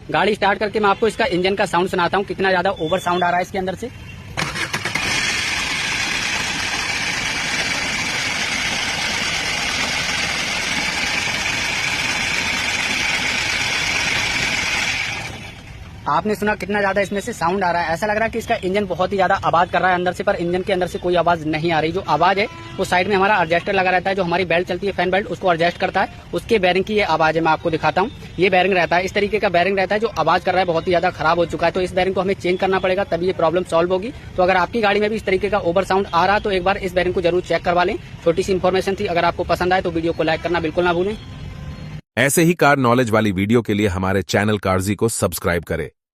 गाड़ी स्टार्ट करके मैं आपको इसका इंजन का साउंड सुनाता हूँ, कितना ज्यादा ओवर साउंड आ रहा है इसके अंदर से। आपने सुना कितना ज्यादा इसमें से साउंड आ रहा है। ऐसा लग रहा है कि इसका इंजन बहुत ही ज्यादा आवाज कर रहा है अंदर से, पर इंजन के अंदर से कोई आवाज नहीं आ रही। जो आवाज है वो साइड में हमारा एडजस्टर लगा रहता है, जो हमारी बेल्ट चलती है फैन बेल्ट, उसको एडजस्ट करता है, उसके बैरिंग की ये आवाज है। मैं आपको दिखाता हूँ, ये बैरिंग रहता है, इस तरीके का बैरिंग रहता है जो आवाज कर रहा है, बहुत ही ज्यादा खराब हो चुका है। तो इस बैरिंग को हमें चेंज करना पड़ेगा, तभी ये प्रॉब्लम सॉल्व होगी। तो अगर आपकी गाड़ी में भी इस तरीके का ओवर साउंड आ रहा है तो एक बार इस बैरिंग को जरूर चेक करवा लें। छोटी सी इन्फॉर्मेशन थी, अगर आपको पसंद आए तो वीडियो को लाइक करना बिल्कुल ना भूलें। ऐसे ही कार नॉलेज वाली वीडियो के लिए हमारे चैनल कारजी को सब्सक्राइब करें।